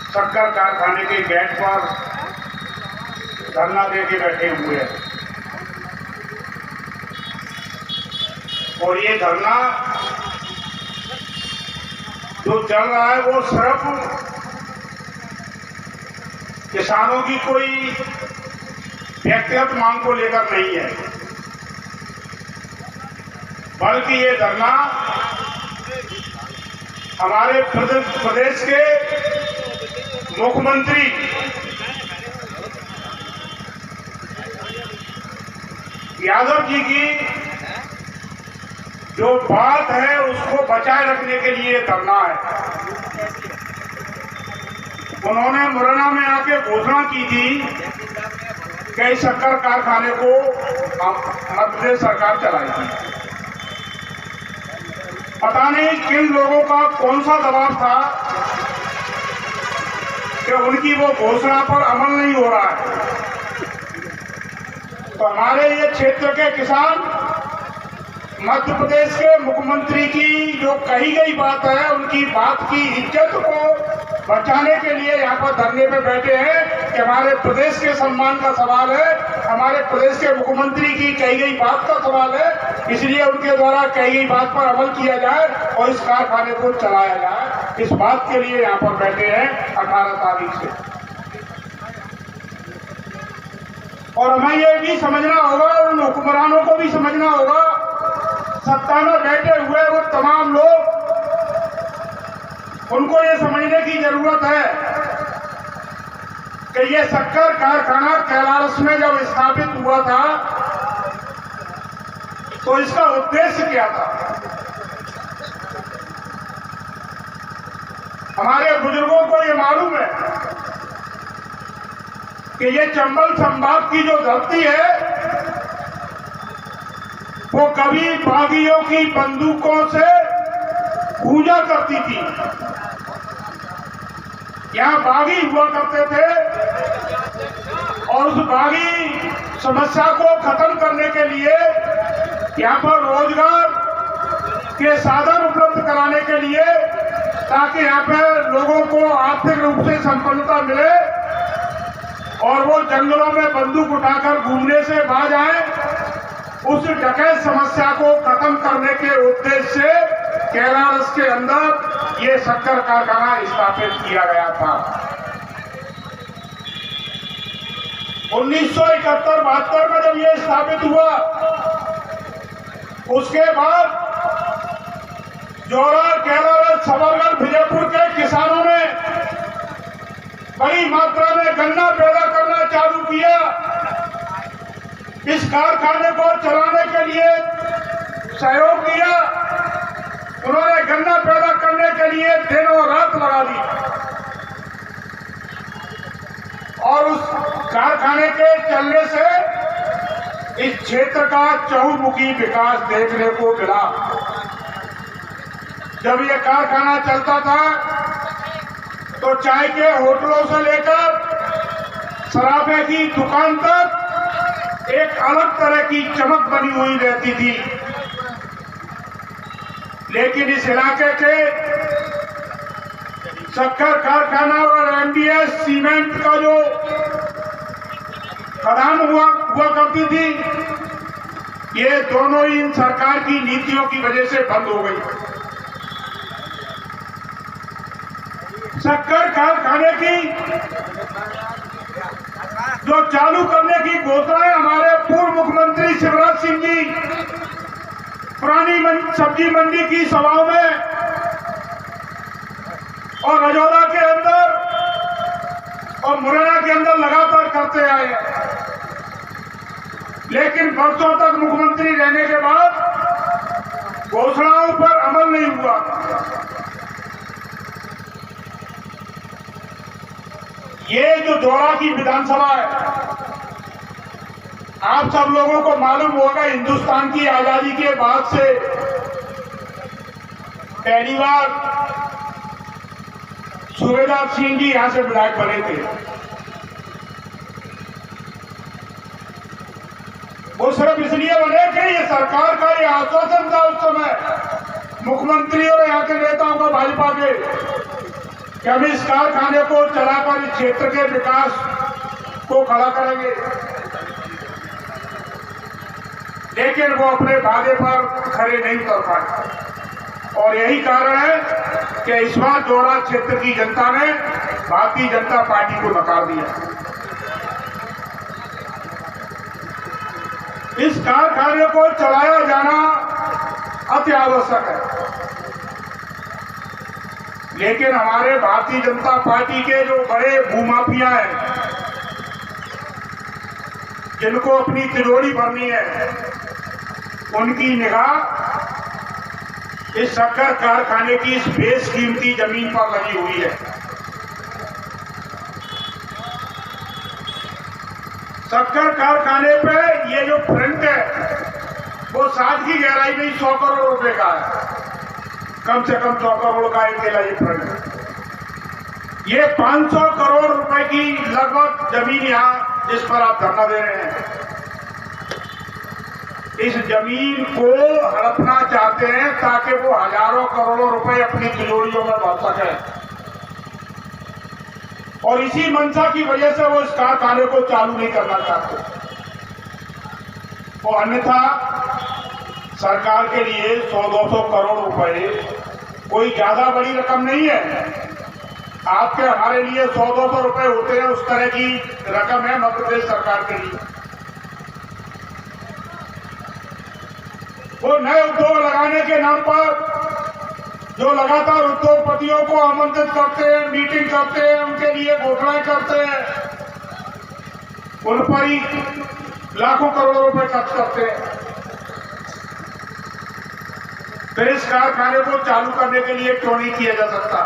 शक्कर कारखाने के गेट पर धरना दे के बैठे हुए हैं और ये धरना जो चल रहा है वो सिर्फ किसानों की कोई व्यक्तिगत मांग को लेकर नहीं है, बल्कि ये धरना हमारे प्रदेश के मुख्यमंत्री यादव जी की जो बात है उसको बचाए रखने के लिए धरना है। उन्होंने मुरैना में आके घोषणा की थी कि शक्कर कारखाने को मध्य प्रदेश सरकार चलाएगी। पता नहीं किन लोगों का कौन सा दबाव था कि उनकी वो घोषणा पर अमल नहीं हो रहा है। तो हमारे ये क्षेत्र के किसान मध्य प्रदेश के मुख्यमंत्री की जो कही गई बात है, उनकी बात की इज्जत को बचाने के लिए यहाँ पर धरने पे बैठे हैं कि हमारे प्रदेश के सम्मान का सवाल है, हमारे प्रदेश के मुख्यमंत्री की कही गई बात का सवाल है, इसलिए उनके द्वारा कही गई बात पर अमल किया जाए और इस कारखाने को चलाया जाए। इस बात के लिए यहाँ पर बैठे हैं 18 तारीख से। और हमें ये भी समझना होगा और उन हुक्मरानों को भी समझना होगा, सत्ता में बैठे हुए वो तमाम लोग, उनको ये समझने की जरूरत है कि ये शक्कर कारखाना कैलाश में जब स्थापित हुआ था तो इसका उद्देश्य क्या था। हमारे बुजुर्गों को ये मालूम है कि ये चंबल संभाग की जो धरती है वो कभी बागियों की बंदूकों से पूजा करती थी। यहाँ बागी हुआ करते थे और उस बागी समस्या को खत्म करने के लिए, यहाँ पर रोजगार के साधन उपलब्ध कराने के लिए, ताकि यहाँ पे लोगों को आर्थिक रूप से संपन्नता मिले और वो जंगलों में बंदूक उठाकर घूमने से बाज आए, उस डकैत समस्या को खत्म करने के उद्देश्य से कैलाश के अंदर ये शक्कर कारखाना स्थापित किया गया था। 1971-72 में जब ये स्थापित हुआ, उसके बाद जोरा, कैलाश, सबरगढ़, विजयपुर के किसानों ने बड़ी मात्रा में गन्ना पैदा करना चालू किया। इस कारखाने को चलाने के लिए सहयोग दिया। उन्होंने गन्ना पैदा करने के लिए दिनों रात लगा दी और उस कारखाने के चलने से इस क्षेत्र का चहुमुखी विकास देखने को मिला। जब ये कारखाना चलता था तो चाय के होटलों से लेकर शराबे की दुकान तक एक अलग तरह की चमक बनी हुई रहती थी। लेकिन इस इलाके के शक्कर कारखाना और एमडीएस सीमेंट का जो खदान हुआ करती थी, ये दोनों ही इन सरकार की नीतियों की वजह से बंद हो गई। शक्कर कारखाने की जो चालू करने की घोषणाएं हमारे पूर्व मुख्यमंत्री शिवराज सिंह जी पुरानी सब्जी मंडी की सभाओं में और रजौदा के अंदर और मुरैना के अंदर लगातार करते आए हैं, लेकिन वर्षों तक मुख्यमंत्री रहने के बाद घोषणाओं पर अमल नहीं हुआ। ये जो जोरा की विधानसभा है, आप सब लोगों को मालूम होगा, हिंदुस्तान की आजादी के बाद से पहली बार सूबेदार सिंह जी यहां से विधायक बने थे। वो सिर्फ इसलिए बने कि ये सरकार का ये आश्वासन था उस समय मुख्यमंत्री और यहाँ के नेताओं का, भाजपा के, कि हम इस कारखाने को चलाकर इस क्षेत्र के विकास को खड़ा करेंगे, लेकिन वो अपने वादे पर खरे नहीं उतर पाए। और यही कारण है कि इस बार जोरा क्षेत्र की जनता ने भारतीय जनता पार्टी को नकार दिया। इस कारखाने को चलाया जाना अति आवश्यक है, लेकिन हमारे भारतीय जनता पार्टी के जो बड़े भूमाफिया हैं, जिनको अपनी तिजोरी भरनी है, उनकी निगाह इस शक्कर कारखाने की इस बेशकीमती जमीन पर लगी हुई है। शक्कर कारखाने पे ये जो फ्रंट है वो 7 की गहराई में 100 करोड़ रुपए का है, कम से कम 100 करोड़ का अकेला ये फ्रंट है। ये 500 करोड़ रुपए की लगभग जमीन यहाँ जिस पर आप धरना दे रहे हैं, इस जमीन को हड़पना चाहते हैं ताकि वो हजारों करोड़ों रुपए अपनी तिजोरियों में भर सके। और इसी मंशा की वजह से वो इस कारखाने को चालू नहीं करना चाहते। और अन्यथा सरकार के लिए 100-200 करोड़ रुपए कोई ज्यादा बड़ी रकम नहीं है। आपके हमारे लिए 100-200 रुपए होते हैं, उस तरह की रकम है मध्य प्रदेश सरकार के लिए। वो नए उद्योग लगाने के नाम पर जो लगातार उद्योगपतियों को आमंत्रित करते हैं, मीटिंग करते हैं, उनके लिए घोषणाएं करते हैं, उन पर ही लाखों करोड़ों रुपए खर्च करते हैं। फिर इस कारखाने को चालू करने के लिए क्यों नहीं किया जा सकता?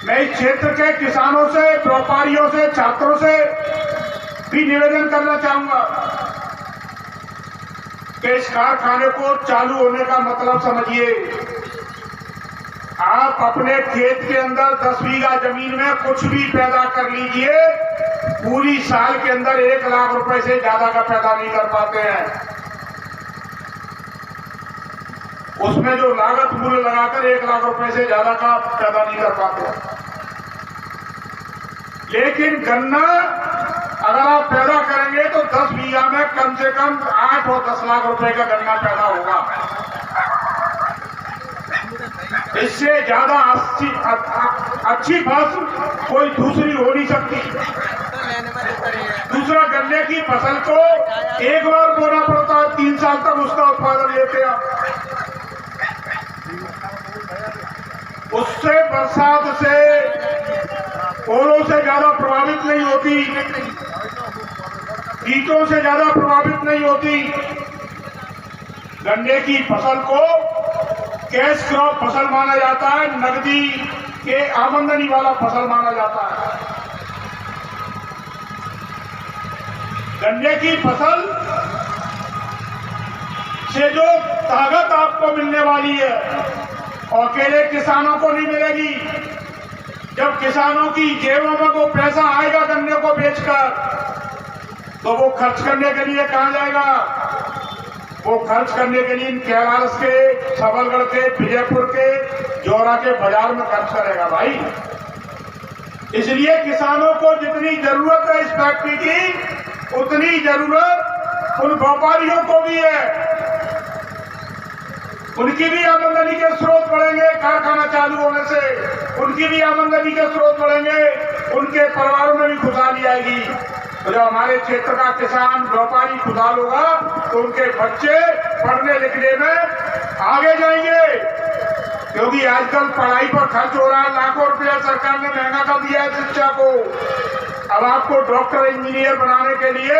मैं इस क्षेत्र के किसानों से, व्यापारियों से, छात्रों से भी निवेदन करना चाहूंगा कि इस कारखाने को चालू होने का मतलब समझिए। आप अपने खेत के अंदर 10 बीघा जमीन में कुछ भी पैदा कर लीजिए, पूरी साल के अंदर 1 लाख रुपए से ज्यादा का पैदा नहीं कर पाते हैं। उसमें जो लागत मूल्य लगाकर 1 लाख रुपए से ज्यादा का पैदा नहीं कर पाते। लेकिन गन्ना अगर आप पैदा करेंगे तो 10 बीघा में कम से कम 8 और 10 लाख रुपए का गन्ना पैदा होगा। इससे ज्यादा अच्छी फसल कोई दूसरी हो नहीं सकती। दूसरा, गन्ने की फसल को एक बार बोना पड़ता है, 3 साल तक उसका उत्पादन लेते हैं। उससे बरसात से, ओलों से ज्यादा प्रभावित नहीं होती, कीटों से ज्यादा प्रभावित नहीं होती। गन्ने की फसल को कैश क्रॉप फसल माना जाता है, नकदी के आमदनी वाला फसल माना जाता है। गन्ने की फसल से जो ताकत आपको मिलने वाली है और अकेले किसानों को नहीं मिलेगी। जब किसानों की जेबों में वो पैसा आएगा गन्ने को बेचकर, तो वो खर्च करने के लिए कहां जाएगा? वो खर्च करने के लिए कैलाश के, सबलगढ़ के, विजयपुर के, जोरा के बाजार में खर्च करेगा भाई। इसलिए किसानों को जितनी जरूरत है इस फैक्ट्री की, उतनी जरूरत उन व्यापारियों को भी है। उनकी भी आमदनी के स्रोत बढ़ेंगे कारखाना चालू होने से, उनकी भी आमदनी के स्रोत बढ़ेंगे, उनके परिवारों में भी खुशहाली आएगी। तो जब हमारे क्षेत्र का किसान, व्यापारी खुशहाल होगा तो उनके बच्चे पढ़ने लिखने में आगे जाएंगे। क्योंकि आजकल पढ़ाई पर खर्च हो रहा है, लाखों रुपया सरकार ने महंगा कर दिया है शिक्षा को। अब आपको डॉक्टर, इंजीनियर बनाने के लिए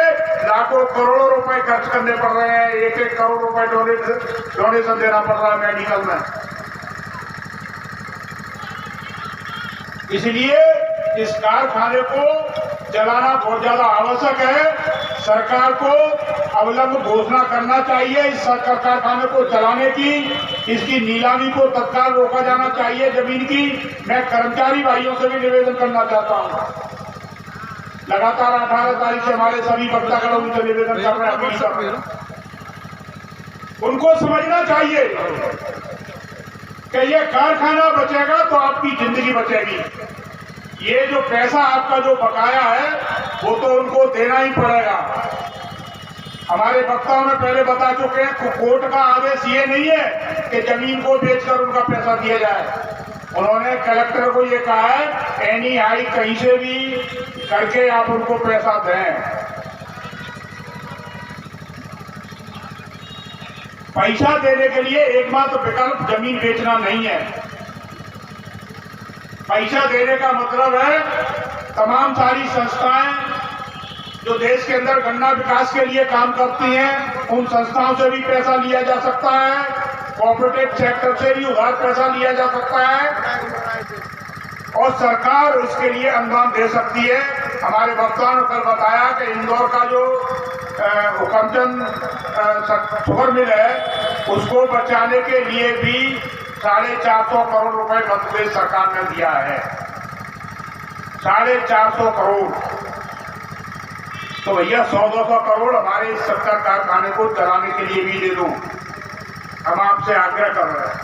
लाखों करोड़ों रुपए खर्च करने पड़ रहे हैं। 1-1 करोड़ रुपए डोनेशन देना पड़ रहा है मेडिकल में। इसलिए इस कारखाने को चलाना बहुत ज्यादा आवश्यक है। सरकार को अविलंब घोषणा करना चाहिए इस कारखाने को चलाने की। इसकी नीलामी को तत्काल रोका जाना चाहिए जमीन की। मैं कर्मचारी भाइयों से भी निवेदन करना चाहता हूं। लगातार 18 तारीख से हमारे सभी वक्तागण उनसे निवेदन कर रहे हैं, अपील कर रहे हैं। उनको समझना चाहिए कि ये कारखाना बचेगा तो आपकी जिंदगी बचेगी। ये जो पैसा आपका जो बकाया है वो तो उनको देना ही पड़ेगा। हमारे वक्ताओं ने पहले बता चुके हैं, कोर्ट का आदेश ये नहीं है कि जमीन को बेचकर उनका पैसा दिया जाए। उन्होंने कलेक्टर को ये कहा है एनी हाई कहीं से भी करके आप उनको पैसा दें। पैसा देने के लिए एकमात्र विकल्प जमीन बेचना नहीं है। पैसा देने का मतलब है तमाम सारी संस्थाएं जो देश के अंदर गन्ना विकास के लिए काम करती हैं, उन संस्थाओं से भी पैसा लिया जा सकता है, कोऑपरेटिव सेक्टर से भी उधार पैसा लिया जा सकता है और सरकार उसके लिए अनुदान दे सकती है। हमारे वक्ताओं ने कल बताया कि इंदौर का जो हुकमचंद शुगर मिल है उसको बचाने के लिए भी 450 करोड़ रुपए मध्य प्रदेश सरकार ने दिया है। 450 करोड़। तो भैया 100-200 करोड़ हमारे इस सरकार कारखाने को चलाने के लिए भी दे दो, हम आपसे आग्रह कर रहे हैं।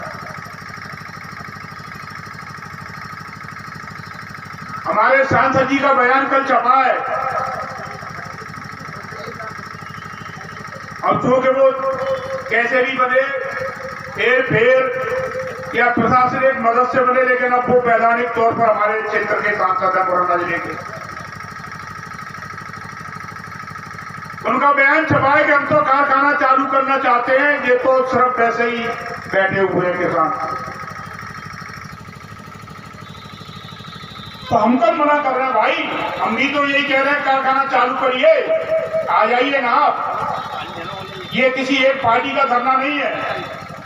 हमारे सांसद जी का बयान कल छपा है। अब चूंकि वो कैसे भी बने, फेर या प्रशासनिक मदद से बने, लेकिन अब वो वैधानिक तौर पर हमारे क्षेत्र के सांसद है मुरैना जिले के। उनका बयान छपा है कि हम तो कारखाना चालू करना चाहते हैं, ये तो सिर्फ वैसे ही बैठे हुए हैं किसान। तो हम कब मना कर रहे हैं भाई? हम भी तो यही कह रहे हैं कारखाना चालू करिए, आ जाइए ना आप। ये किसी एक पार्टी का धरना नहीं है।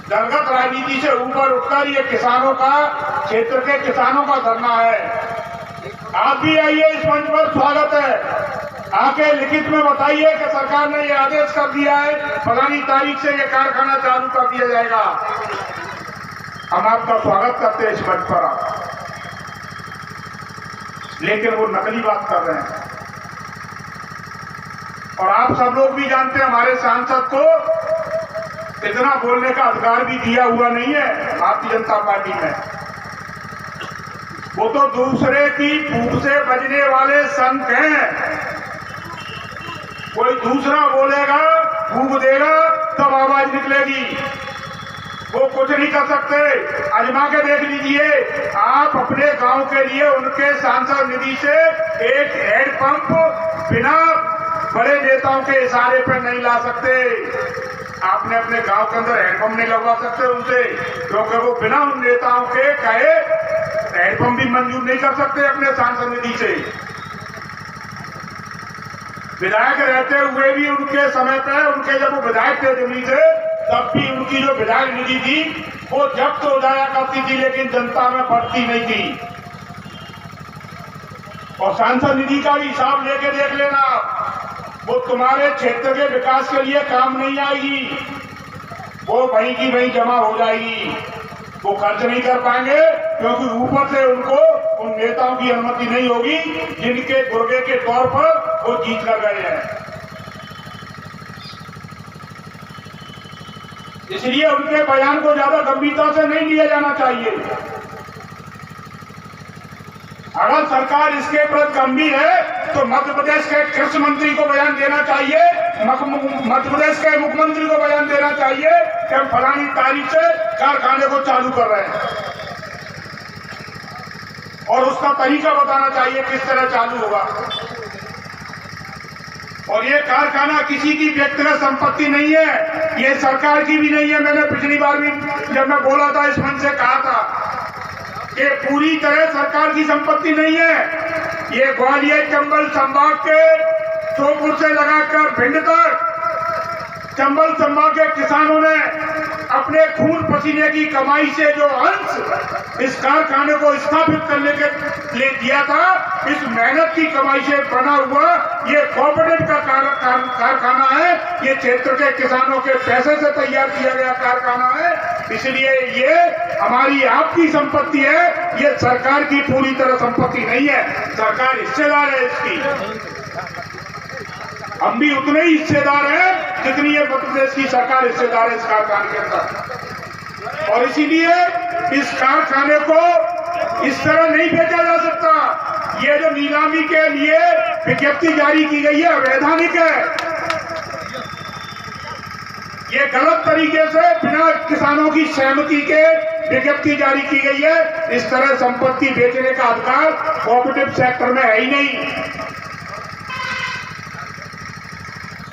दलगत राजनीति से ऊपर उठकर ये किसानों का, क्षेत्र के किसानों का धरना है। आप भी आइए, इस मंच पर स्वागत है। आके लिखित में बताइए कि सरकार ने ये आदेश कर दिया है, फलानी तारीख से ये कारखाना चालू कर दिया जाएगा। हम आपका स्वागत करते हैं इस मंच पर आप, लेकिन वो नकली बात कर रहे हैं। और आप सब लोग भी जानते हैं हमारे सांसद को इतना बोलने का अधिकार भी दिया हुआ नहीं है भारतीय जनता पार्टी में। वो तो दूसरे की फूंक से बजने वाले संत हैं। कोई दूसरा बोलेगा, फूंक देगा, तब आवाज निकलेगी। वो कुछ नहीं कर सकते। आजमा के देख लीजिए, आप अपने गांव के लिए उनके सांसद निधि से एक हैंडपंप बिना बड़े नेताओं के इशारे पर नहीं ला सकते। आपने अपने गांव के अंदर हैंडपंप नहीं लगवा सकते उनसे, क्योंकि वो बिना उन नेताओं के कहे हैंडपंप भी मंजूर नहीं कर सकते अपने सांसद निधि से। विधायक रहते हुए भी उनके समय पे, उनके जब वो विधायक थे दिल्ली से, तब भी उनकी जो विधायक निधि थी वो जब्त हो जाया करती थी, लेकिन जनता में बढ़ती नहीं थी। और सांसद निधि का भी हिसाब लेके देख लेना, वो तुम्हारे क्षेत्र के विकास के लिए काम नहीं आएगी। वो वहीं की वहीं जमा हो जाएगी। वो खर्च नहीं कर पाएंगे, क्योंकि ऊपर से उनको उन नेताओं की अनुमति नहीं होगी जिनके गुर्गे के तौर पर वो जीत कर गए हैं। इसलिए उनके बयान को ज्यादा गंभीरता से नहीं लिया जाना चाहिए। अगर सरकार इसके प्रति गंभीर है तो मध्य प्रदेश के कृषि मंत्री को बयान देना चाहिए, मध्य प्रदेश के मुख्यमंत्री को बयान देना चाहिए कि हम फलानी तारीख से कारखाने को चालू कर रहे हैं, और उसका तरीका बताना चाहिए किस तरह चालू होगा। और ये कारखाना किसी की व्यक्तिगत संपत्ति नहीं है, ये सरकार की भी नहीं है। मैंने पिछली बार भी जब मैं बोला था इस मंच से कहा था कि पूरी तरह सरकार की संपत्ति नहीं है। ये ग्वालियर चंबल संभाग के श्योपुर से लगाकर भिंड तक चंबल संभाग के किसानों ने अपने खून पसीने की कमाई से जो अंश इस कारखाने को स्थापित करने के लिए दिया था, इस मेहनत की कमाई से बना हुआ ये कोऑपरेटिव का कारखाना है। ये क्षेत्र के किसानों के पैसे से तैयार किया गया कारखाना है, इसलिए ये हमारी आपकी संपत्ति है, ये सरकार की पूरी तरह संपत्ति नहीं है। सरकार हिस्सेदार है इसकी, हम भी उतने ही हिस्सेदार हैं जितनी ये मध्य प्रदेश की सरकार हिस्सेदार है इस कारखाने के अंदर। और इसीलिए इस कारखाने को इस तरह नहीं भेजा जा सकता। ये जो नीलामी के लिए विज्ञप्ति जारी की गई है अवैधानिक है। ये गलत तरीके से बिना किसानों की सहमति के विज्ञप्ति जारी की गई है। इस तरह संपत्ति बेचने का अधिकार कोऑपरेटिव सेक्टर में है ही नहीं।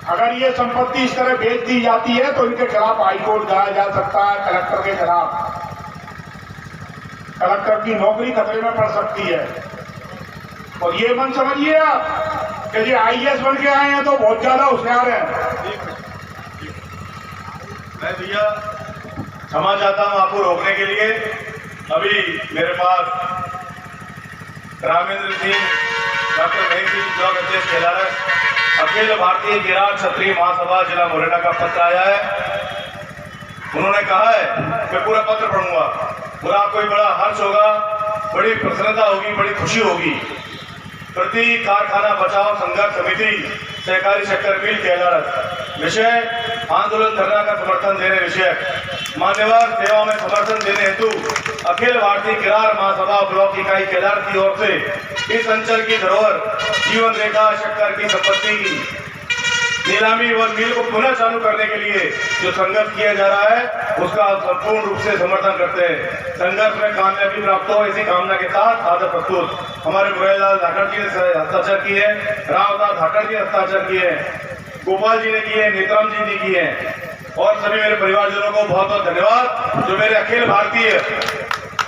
अगर ये संपत्ति इस तरह बेच दी जाती है तो इनके खिलाफ हाईकोर्ट जाया जा सकता है, कलेक्टर के खिलाफ। कलेक्टर की नौकरी खतरे में पड़ सकती है। और ये मन समझिए आप कि ये आईएएस बन के आए हैं तो बहुत ज्यादा होशियार है। मैं भैया क्षमा चाहता हूं आपको रोकने के लिए। अभी मेरे पास रामेंद्र सिंह, डॉक्टर महेंद्र सिंह, ब्लॉक अध्यक्ष केलारस, अखिल भारतीय किसान क्षत्रिय महासभा जिला मुरैना का पत्र आया है। उन्होंने कहा है, मैं पूरा पत्र पढ़ूंगा, पूरा आपको भी बड़ा हर्ष होगा, बड़ी प्रसन्नता होगी, बड़ी खुशी होगी। प्रति कारखाना बचाओ संघर्ष समिति सहकारी सेक्टर मिल केलारस, विषय आंदोलन धरना का समर्थन देने विषय मान्यवर सेवा में समर्थन देने हेतु अखिल भारतीय किरार महासभा ब्लॉक इकाई केदार की ओर से इस अंचल की धरोहर जीवन रेखा शक्कर की संपत्ति की नीलामी व मिल को पुनः चालू करने के लिए जो संघर्ष किया जा रहा है उसका संपूर्ण रूप से समर्थन करते हैं। संघर्ष में कामयाबी प्राप्त हो इसी कामना के साथ आदर प्रस्तुत हमारे मुरैलाल धाकड़ जी ने हस्ताक्षर किए, रामदास धाकड़ जी ने हस्ताक्षर किए, गोपाल जी ने किए, नेत्राम जी ने किए और सभी मेरे परिवारजनों को बहुत बहुत धन्यवाद। जो मेरे अखिल भारतीय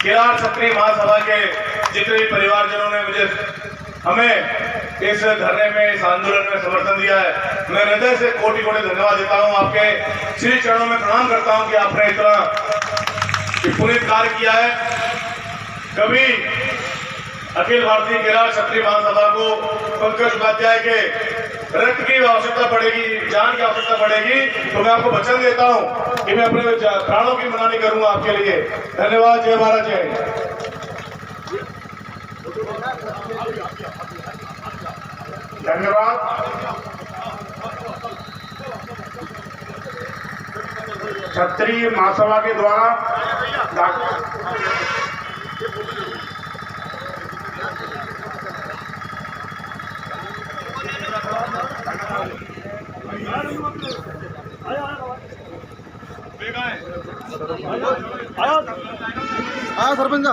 किरार क्षत्रिय महासभा के जितने भी परिवारजनों ने मुझे हमें इस धरने में, इस आंदोलन में समर्थन दिया है, मैं हृदय से कोटि कोटि धन्यवाद देता हूं। आपके श्री चरणों में प्रणाम करता हूं कि आपने इतना पुनीत कार्य किया है। कभी अखिल भारतीय किरार क्षत्रिय महासभा को पंकज उपाध्याय के रक्त की आवश्यकता पड़ेगी, जान की आवश्यकता पड़ेगी, तो मैं आपको वचन देता हूं कि मैं अपने प्राणों की मनानी करूंगा आपके लिए। धन्यवाद। जय भारत, जय। धन्यवाद। क्षत्रिय महासभा के द्वारा सरपंच